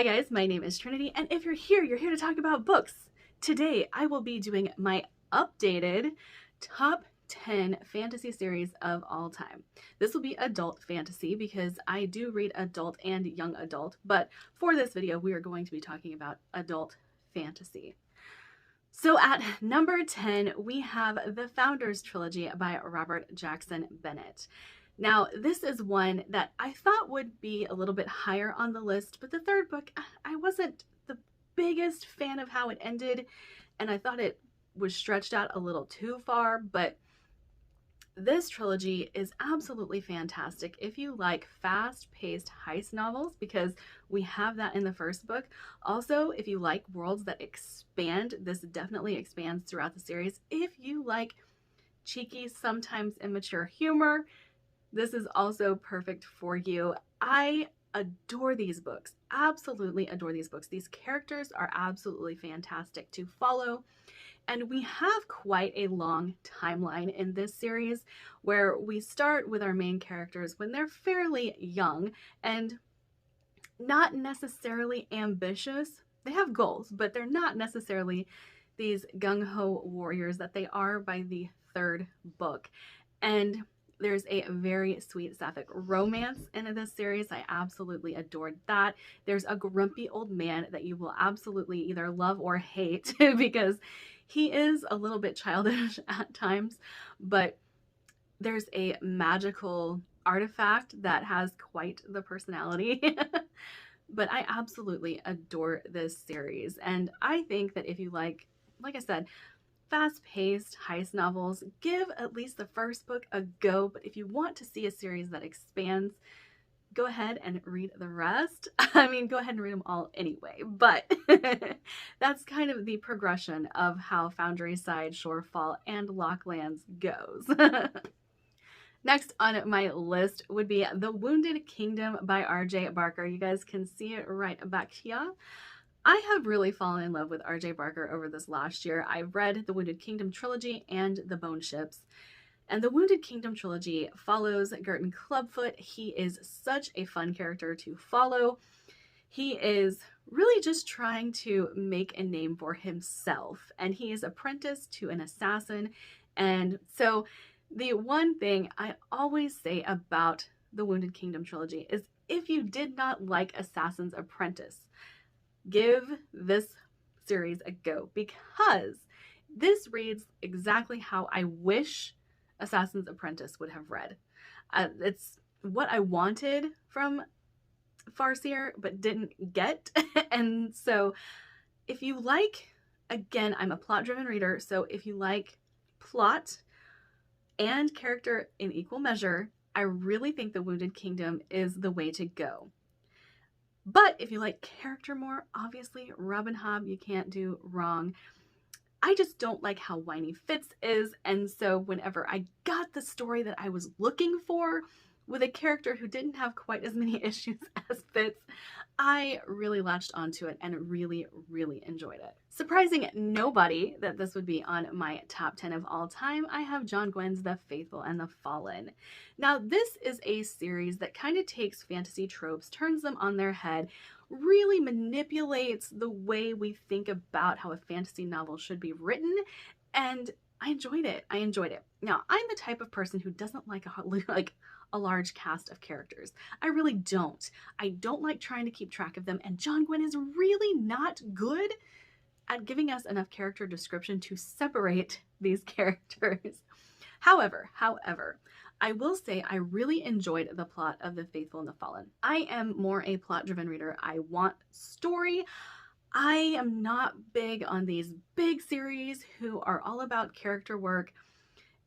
Hi guys, my name is Trinity, and if you're here to talk about books. Today I will be doing my updated top 10 fantasy series of all time. This will be adult fantasy because I do read adult and young adult, but for this video we are going to be talking about adult fantasy. So at number 10, we have the Founders Trilogy by Robert Jackson Bennett. Now, this is one that I thought would be a little bit higher on the list, but the third book, I wasn't the biggest fan of how it ended, and I thought it was stretched out a little too far, but this trilogy is absolutely fantastic if you like fast-paced heist novels, because we have that in the first book. Also, if you like worlds that expand, this definitely expands throughout the series. If you like cheeky, sometimes immature humor, this is also perfect for you. I adore these books, absolutely adore these books. These characters are absolutely fantastic to follow. And we have quite a long timeline in this series where we start with our main characters when they're fairly young and not necessarily ambitious. They have goals, but they're not necessarily these gung-ho warriors that they are by the third book. And there's a very sweet sapphic romance in this series. I absolutely adored that. There's a grumpy old man that you will absolutely either love or hate because he is a little bit childish at times, but there's a magical artifact that has quite the personality. But I absolutely adore this series. And I think that if you like I said, fast-paced heist novels, give at least the first book a go. But if you want to see a series that expands, go ahead and read the rest. I mean, go ahead and read them all anyway, but that's kind of the progression of how Foundryside, Shorefall, and Locklands goes. Next on my list would be The Wounded Kingdom by R.J. Barker. You guys can see it right back here. I have really fallen in love with R.J. Barker over this last year. I've read the Wounded Kingdom trilogy and the Bone Ships. And the Wounded Kingdom trilogy follows Gerton Clubfoot. He is such a fun character to follow. He is really just trying to make a name for himself. And he is apprenticed to an assassin. And so the one thing I always say about the Wounded Kingdom trilogy is if you did not like Assassin's Apprentice, give this series a go, because this reads exactly how I wish Assassin's Apprentice would have read. It's what I wanted from Farseer but didn't get. And so if you like, again, I'm a plot-driven reader, so if you like plot and character in equal measure, I really think The Wounded Kingdom is the way to go. But if you like character more, obviously Robin Hobb, you can't do wrong. I just don't like how whiny Fitz is, and so whenever I got the story that I was looking for with a character who didn't have quite as many issues as Fitz, I really latched onto it and really, really enjoyed it. Surprising nobody that this would be on my top 10 of all time, I have John Gwynne's The Faithful and the Fallen. Now, this is a series that kind of takes fantasy tropes, turns them on their head, really manipulates the way we think about how a fantasy novel should be written, and I enjoyed it. I enjoyed it. Now, I'm the type of person who doesn't like a large cast of characters. I really don't. I don't like trying to keep track of them, and John Gwynne is really not good at giving us enough character description to separate these characters. However, I will say I really enjoyed the plot of The Faithful and the Fallen. I am more a plot-driven reader. I want story. I am not big on these big series who are all about character work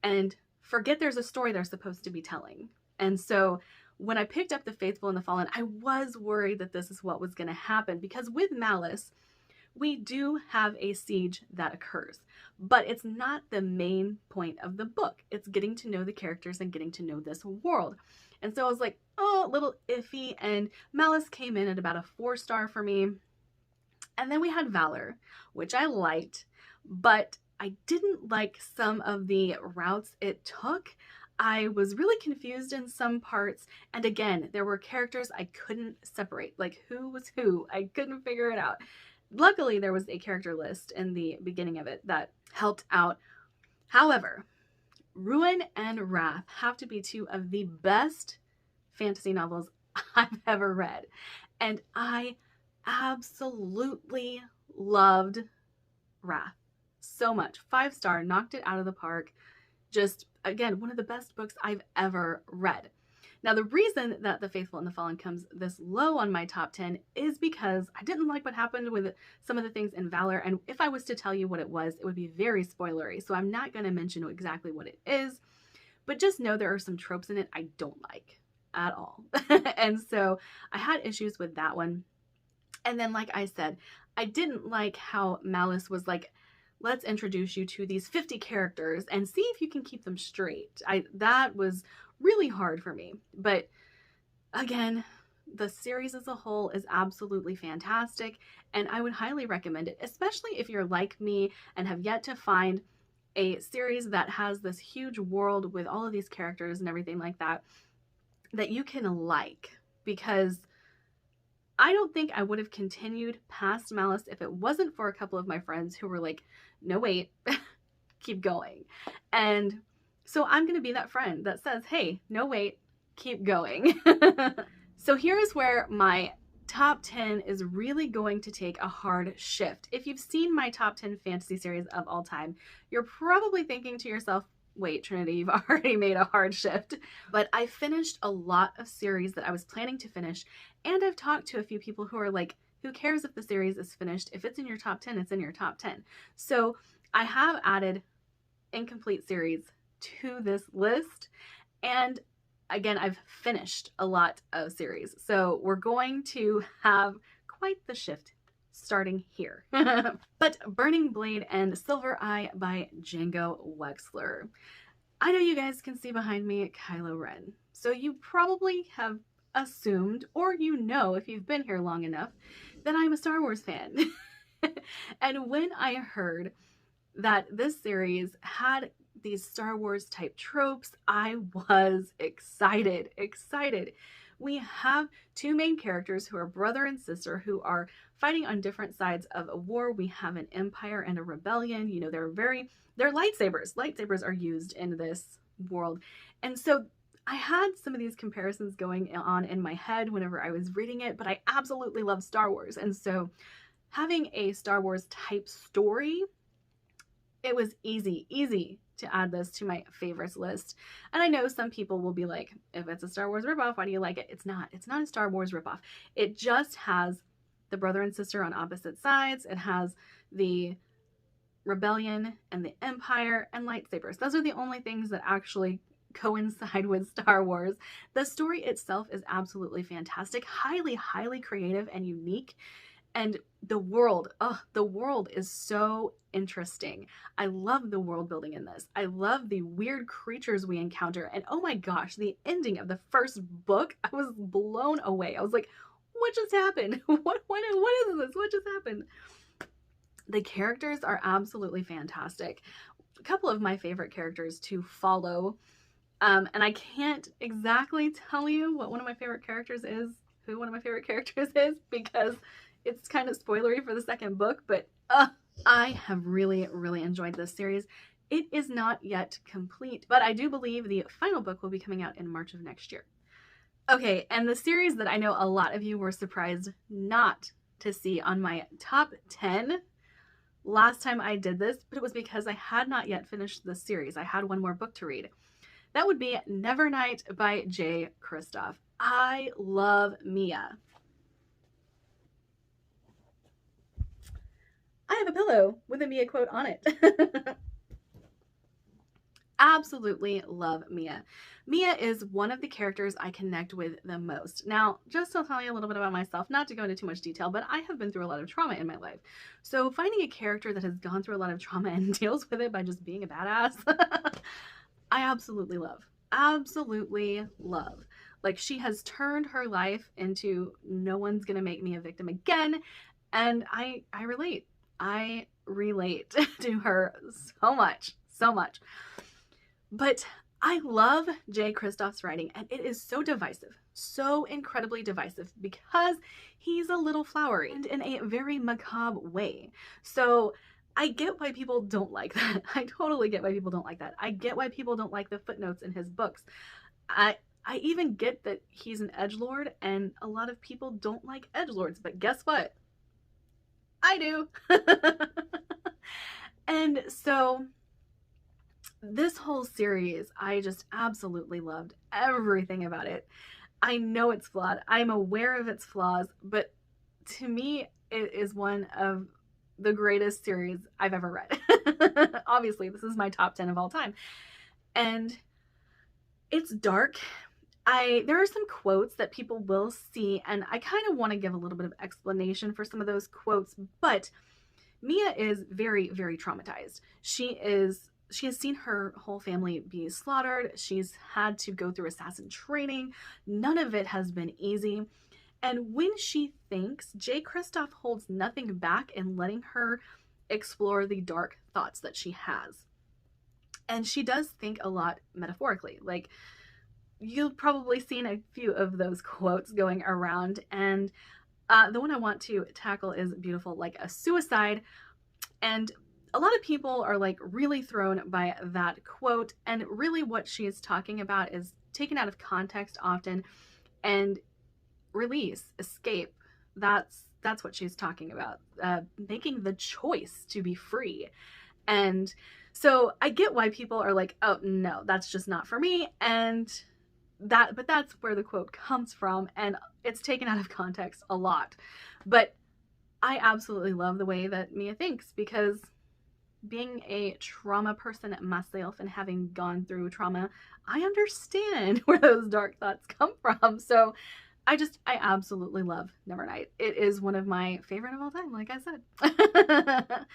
and forget there's a story they're supposed to be telling. And so when I picked up The Faithful and the Fallen, I was worried that this is what was going to happen, because with Malice, we do have a siege that occurs, but it's not the main point of the book. It's getting to know the characters and getting to know this world. And so I was like, oh, a little iffy, and Malice came in at about a 4-star for me. And then we had Valor, which I liked, but I didn't like some of the routes it took. I was really confused in some parts. And again, there were characters I couldn't separate. Like, who was who? I couldn't figure it out. Luckily, there was a character list in the beginning of it that helped out. However, Ruin and Wrath have to be two of the best fantasy novels I've ever read. And I absolutely loved Wrath so much. 5-star, knocked it out of the park. Just, again, one of the best books I've ever read. Now, the reason that The Faithful and the Fallen comes this low on my top 10 is because I didn't like what happened with some of the things in Valor, and if I was to tell you what it was, it would be very spoilery, so I'm not going to mention exactly what it is, but just know there are some tropes in it I don't like at all. And so I had issues with that one. And then, like I said, I didn't like how Malice was like, let's introduce you to these 50 characters and see if you can keep them straight. That was really hard for me. But again, the series as a whole is absolutely fantastic, and I would highly recommend it, especially if you're like me and have yet to find a series that has this huge world with all of these characters and everything like that you can like, because I don't think I would have continued past Malice if it wasn't for a couple of my friends who were like, no, wait, keep going. And so I'm going to be that friend that says, hey, no, wait, keep going. So here's where my top 10 is really going to take a hard shift. If you've seen my top 10 fantasy series of all time, you're probably thinking to yourself, wait, Trinity, you've already made a hard shift. But I finished a lot of series that I was planning to finish, and I've talked to a few people who are like, who cares if the series is finished? If it's in your top 10, it's in your top 10. So I have added incomplete series to this list, and again, I've finished a lot of series. So we're going to have quite the shift starting here. But Burning Blade and Silver Eye by Django Wexler. I know you guys can see behind me Kylo Ren, so you probably have assumed, or you know if you've been here long enough, that I'm a Star Wars fan. And when I heard that this series had these Star Wars type tropes, I was excited. We have two main characters who are brother and sister who are fighting on different sides of a war. We have an empire and a rebellion. You know, they're lightsabers. Lightsabers are used in this world. And so I had some of these comparisons going on in my head whenever I was reading it, but I absolutely love Star Wars. And so having a Star Wars type story, it was easy to add this to my favorites list. And I know some people will be like, if it's a Star Wars ripoff, why do you like it? It's not a Star Wars ripoff. It just has the brother and sister on opposite sides. It has the rebellion and the empire and lightsabers. Those are the only things that actually coincide with Star Wars. The story itself is absolutely fantastic, highly creative and unique. And the world is so interesting. I love the world building in this. I love the weird creatures we encounter. And oh my gosh, the ending of the first book, I was blown away. I was like, what just happened? What is this? What just happened? The characters are absolutely fantastic. A couple of my favorite characters to follow. And I can't exactly tell you what one of my favorite characters is, who one of my favorite characters is, because it's kind of spoilery for the second book, but I have really enjoyed this series. It is not yet complete, but I do believe the final book will be coming out in March of next year. Okay, and the series that I know a lot of you were surprised not to see on my top 10 last time I did this, but it was because I had not yet finished the series. I had one more book to read. That would be Nevernight by Jay Kristoff. I love Mia. I have a pillow with a Mia quote on it. Absolutely love Mia. Mia is one of the characters I connect with the most. Now, just to tell you a little bit about myself, not to go into too much detail, but I have been through a lot of trauma in my life. So finding a character that has gone through a lot of trauma and deals with it by just being a badass, I absolutely love. Absolutely love. Like, she has turned her life into no one's gonna make me a victim again, and I relate. I relate to her so much. But I love Jay Kristoff's writing, and it is so divisive, so incredibly divisive, because he's a little flowery and in a very macabre way. So I get why people don't like that. I totally get why people don't like that. I get why people don't like the footnotes in his books. I even get that he's an edgelord, and a lot of people don't like edgelords, but guess what? I do. And so this whole series, I just absolutely loved everything about it. I know it's flawed. I'm aware of its flaws, but to me, it is one of the greatest series I've ever read. Obviously, this is my top 10 of all time. And it's dark. There are some quotes that people will see, and I kind of want to give a little bit of explanation for some of those quotes, but Mia is very, very traumatized. She has seen her whole family be slaughtered. She's had to go through assassin training. None of it has been easy. And when she thinks, Jay Kristoff holds nothing back in letting her explore the dark thoughts that she has. And she does think a lot metaphorically. Like, you've probably seen a few of those quotes going around, and the one I want to tackle is beautiful like a suicide. And a lot of people are like really thrown by that quote, and really what she is talking about is taken out of context often, and release, escape. That's what she's talking about, making the choice to be free. And so I get why people are like, oh no, that's just not for me. But that's where the quote comes from, and it's taken out of context a lot. But I absolutely love the way that Mia thinks, because being a trauma person myself and having gone through trauma, I understand where those dark thoughts come from. So I absolutely love Nevernight. It is one of my favorite of all time, like I said.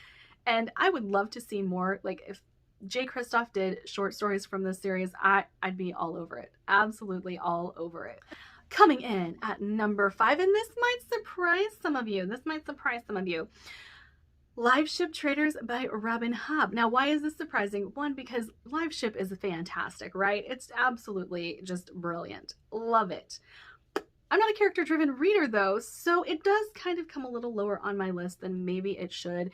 And I would love to see more. Like, if Jay Kristoff did short stories from this series, I'd be all over it. Absolutely all over it. Coming in at number 5, and this might surprise some of you. Liveship Traders by Robin Hobb. Now, why is this surprising? One, because Liveship is fantastic, right? It's absolutely just brilliant. Love it. I'm not a character-driven reader, though, so it does kind of come a little lower on my list than maybe it should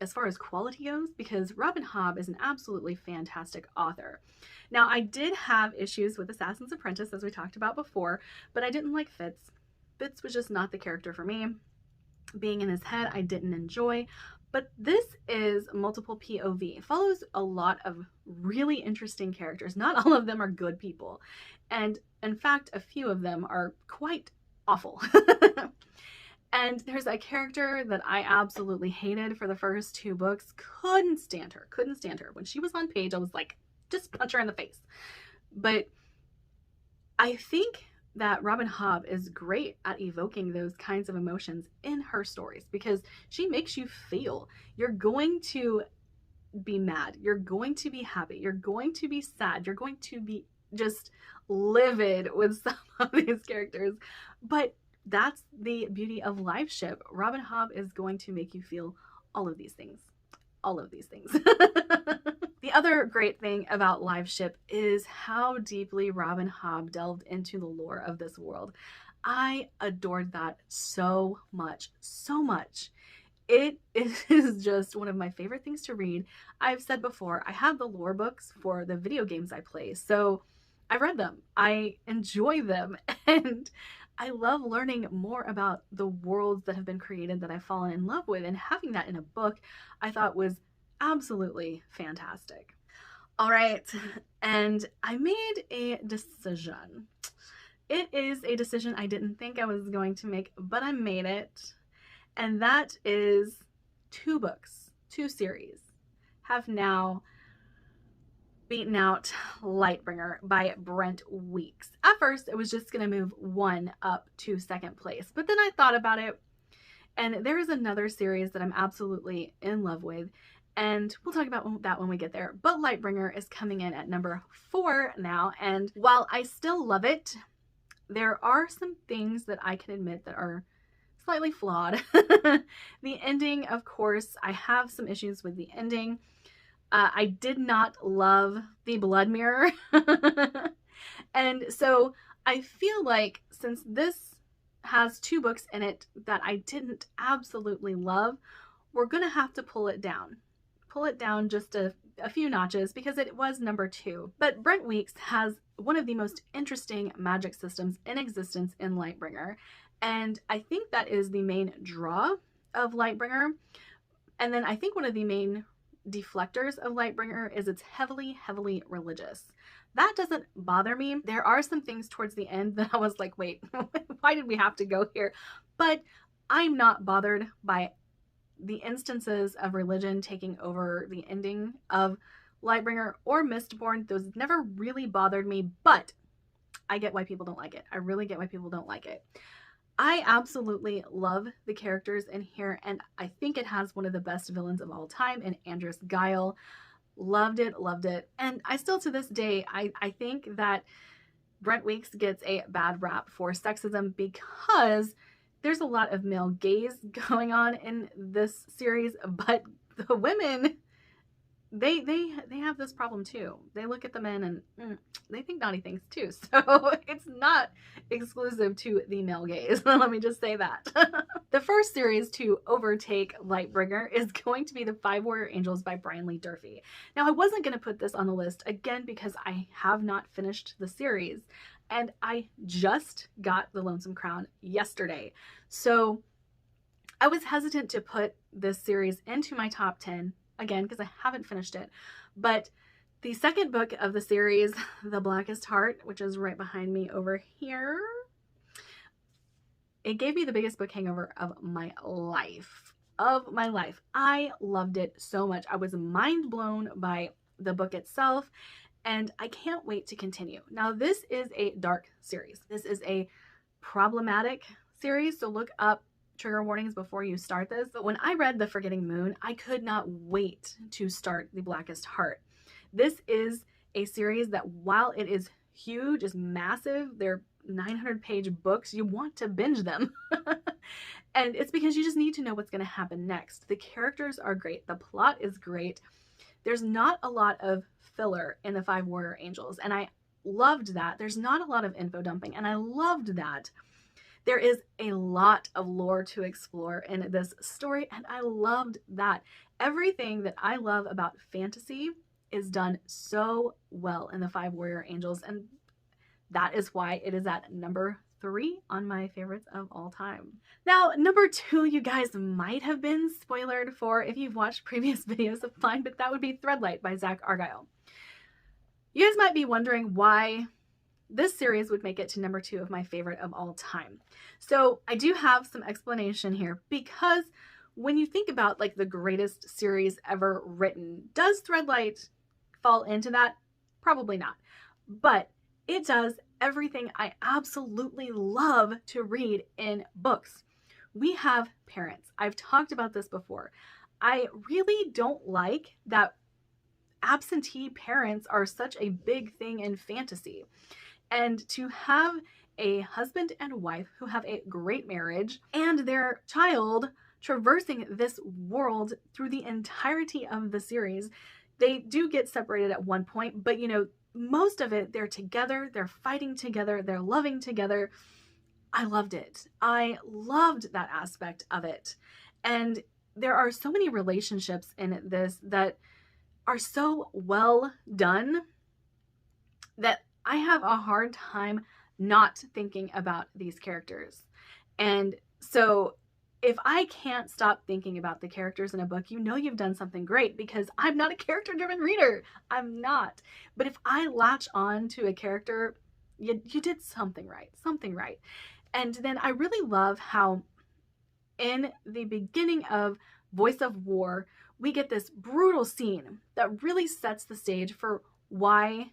as far as quality goes, because Robin Hobb is an absolutely fantastic author. Now, I did have issues with Assassin's Apprentice, as we talked about before, but I didn't like Fitz. Fitz was just not the character for me. Being in his head, I didn't enjoy. But this is multiple POV. It follows a lot of really interesting characters. Not all of them are good people. And in fact, a few of them are quite awful. And there's a character that I absolutely hated for the first 2 books. Couldn't stand her. When she was on page, I was like, just punch her in the face. But I think that Robin Hobb is great at evoking those kinds of emotions in her stories, because she makes you feel. You're going to be mad. You're going to be happy. You're going to be sad. You're going to be just livid with some of these characters. But that's the beauty of Liveship. Robin Hobb is going to make you feel all of these things. The other great thing about Liveship is how deeply Robin Hobb delved into the lore of this world. I adored that so much. It is just one of my favorite things to read. I've said before, I have the lore books for the video games I play, so I've read them. I enjoy them, and I love learning more about the worlds that have been created that I've fallen in love with, and having that in a book I thought was absolutely fantastic. All right, and I made a decision. It is a decision I didn't think I was going to make, but I made it. And that is 2 books, 2 series have now beaten out Lightbringer by Brent Weeks. At first, it was just going to move 1 up to 2nd place, but then I thought about it, and there is another series that I'm absolutely in love with, and we'll talk about that when we get there. But Lightbringer is coming in at number 4 now, and while I still love it, there are some things that I can admit that are slightly flawed. The ending, of course, I have some issues with the ending. I did not love the blood mirror. And so I feel like since this has 2 books in it that I didn't absolutely love, we're going to have to pull it down. Pull it down just a few notches because it was number 2. But Brent Weeks has one of the most interesting magic systems in existence in Lightbringer. And I think that is the main draw of Lightbringer. And then I think one of the main deflectors of Lightbringer is it's heavily, heavily religious. That doesn't bother me. There are some things towards the end that I was like, wait, why did we have to go here? But I'm not bothered by the instances of religion taking over the ending of Lightbringer or Mistborn. Those never really bothered me, but I get why people don't like it. I really get why people don't like it. I absolutely love the characters in here, and I think it has one of the best villains of all time in Andrus Guile. Loved it, loved it. And I still, to this day, I think that Brent Weeks gets a bad rap for sexism because there's a lot of male gaze going on in this series, but the women, they have this problem too. They look at the men and they think naughty things too. So it's not exclusive to the male gaze. Let me just say that. The first series to overtake Lightbringer is going to be The 5 Warrior Angels by Brian Lee Durfee. Now, I wasn't going to put this on the list again because I have not finished the series and I just got The Lonesome Crown yesterday. So I was hesitant to put this series into my top 10 again because I haven't finished it. But the second book of the series, The Blackest Heart, which is right behind me over here, it gave me the biggest book hangover of my life. I loved it so much. I was mind blown by the book itself, and I can't wait to continue. Now, this is a dark series. This is a problematic series, so look up trigger warnings before you start this. But when I read The Forgetting Moon, I could not wait to start The Blackest Heart. This is a series that, while it is huge, is massive, they're 900-page books, you want to binge them. And it's because you just need to know what's going to happen next. The characters are great. The plot is great. There's not a lot of filler in The 5 Warrior Angels, and I loved that. There's not a lot of info dumping, and I loved that. There is a lot of lore to explore in this story, and I loved that. Everything that I love about fantasy is done so well in The 5 Warrior Angels, and that is why it is at number 3 on my favorites of all time. Now, number 2, you guys might have been spoilered for if you've watched previous videos of mine, but that would be Threadlight by Zach Argyle. You guys might be wondering why this series would make it to number 2 of my favorite of all time. So I do have some explanation here, because when you think about like the greatest series ever written, does Threadlight fall into that? Probably not. But it does everything I absolutely love to read in books. We have parents. I've talked about this before. I really don't like that absentee parents are such a big thing in fantasy. And to have a husband and wife who have a great marriage and their child traversing this world through the entirety of the series, they do get separated at one point, but you know, most of it, they're together, they're fighting together, they're loving together. I loved it. I loved that aspect of it. And there are so many relationships in this that are so well done that I have a hard time not thinking about these characters. And so if I can't stop thinking about the characters in a book, you know you've done something great, because I'm not a character-driven reader. I'm not. But if I latch on to a character, you did something right. Something right. And then I really love how in the beginning of Voice of War, we get this brutal scene that really sets the stage for why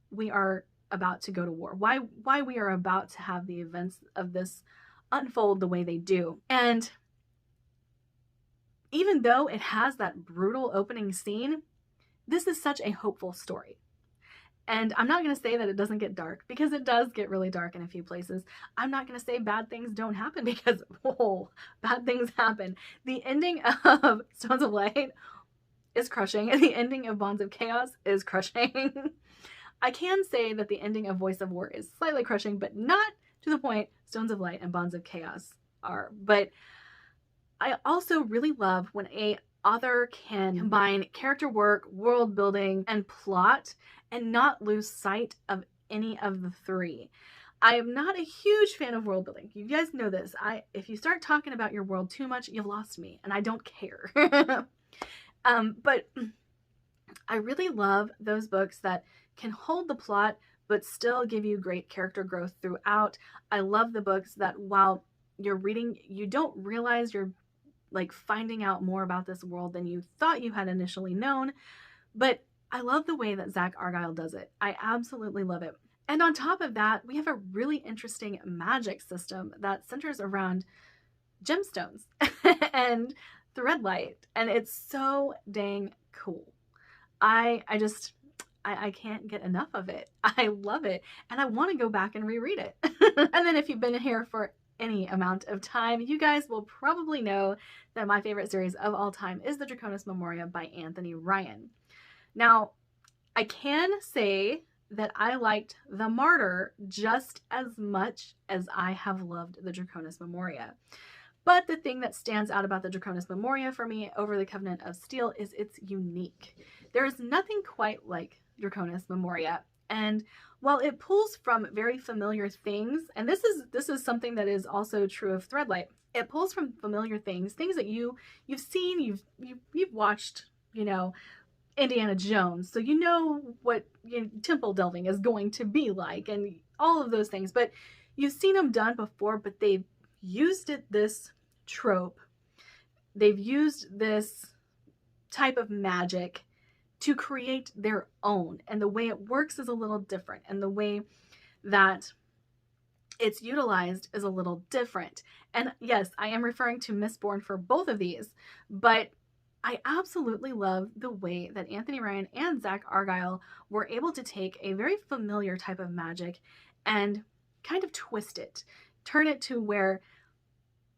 we are about to go to war, why we are about to have the events of this unfold the way they do. And even though it has that brutal opening scene, this is such a hopeful story. And I'm not going to say that it doesn't get dark, because it does get really dark in a few places. I'm not going to say bad things don't happen, because, bad things happen. The ending of Stones of Light, is crushing, and the ending of Bonds of Chaos is crushing. I can say that the ending of Voice of War is slightly crushing, but not to the point Stones of Light and Bonds of Chaos are. But I also really love when a author can combine character work, world building, and plot and not lose sight of any of the three. I am not a huge fan of world building. You guys know this. If you start talking about your world too much, you've lost me, and I don't care. But I really love those books that can hold the plot but still give you great character growth throughout. I love the books that while you're reading, you don't realize you're like finding out more about this world than you thought you had initially known. But I love the way that Zach Argyle does it. I absolutely love it. And on top of that, we have a really interesting magic system that centers around gemstones and Threadlight, and it's so dang cool. I can't get enough of it. I love it, and I want to go back and reread it. And then if you've been here for any amount of time, you guys will probably know that my favorite series of all time is the Draconics Memorial by Anthony Ryan. Now, I can say that I liked The Martyr just as much as I have loved the Draconics Memorial. But the thing that stands out about the Draconics Memorial for me over the Covenant of Steel is it's unique. There is nothing quite like Draconics Memorial. And while it pulls from very familiar things, and this is something that is also true of Threadlight, it pulls from familiar things that you've seen, you've watched, you know, Indiana Jones, so you know what temple delving is going to be like and all of those things, but you've seen them done before, but they've used this trope, they've used this type of magic to create their own, and the way it works is a little different, and the way that it's utilized is a little different. And yes, I am referring to Mistborn for both of these, but I absolutely love the way that Anthony Ryan and Zach Argyle were able to take a very familiar type of magic and kind of twist it, turn it to where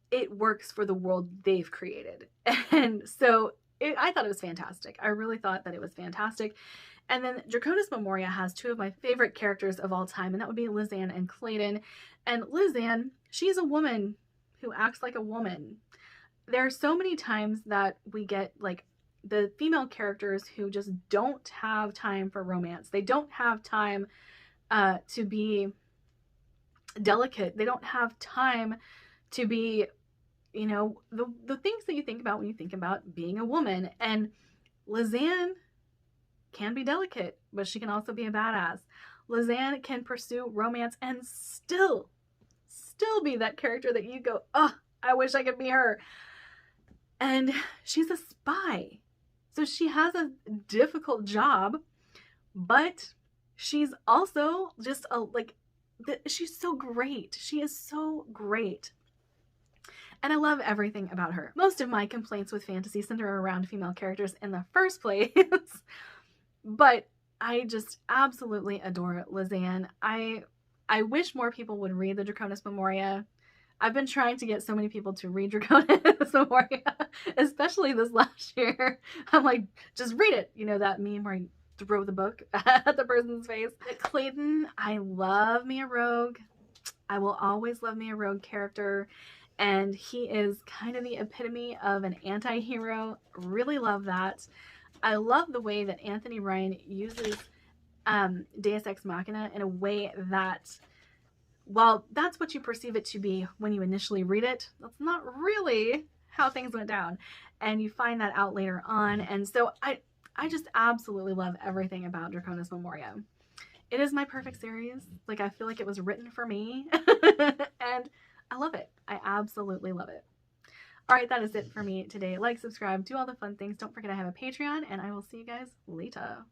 it works for the world they've created. And so I thought it was fantastic. I really thought that it was fantastic. And then Draconics Memorial has two of my favorite characters of all time, and that would be Lizanne and Clayton. And Lizanne, she's a woman who acts like a woman. There are so many times that we get like the female characters who just don't have time for romance. They don't have time to be delicate. They don't have time to be, you know, the things that you think about when you think about being a woman. And Lizanne can be delicate, but she can also be a badass. Lizanne can pursue romance and still be that character that you go, oh, I wish I could be her. And she's a spy. So she has a difficult job, but she's also just she's so great. She is so great. And I love everything about her. Most of my complaints with fantasy center around female characters in the first place, but I just absolutely adore Lizanne. I wish more people would read the Draconics Memorial. I've been trying to get so many people to read Draconics Memorial, especially this last year. I'm like, just read it. You know that meme where you throw the book at the person's face. Clayton, I love me a rogue. I will always love me a rogue character. And he is kind of the epitome of an anti-hero. Really love that. I love the way that Anthony Ryan uses Deus Ex Machina in a way that, while that's what you perceive it to be when you initially read it, that's not really how things went down. And you find that out later on. And so I just absolutely love everything about Draconics Memorial. It is my perfect series. Like, I feel like it was written for me. And I love it. I absolutely love it. All right, that is it for me today. Like, subscribe, do all the fun things. Don't forget I have a Patreon, and I will see you guys later.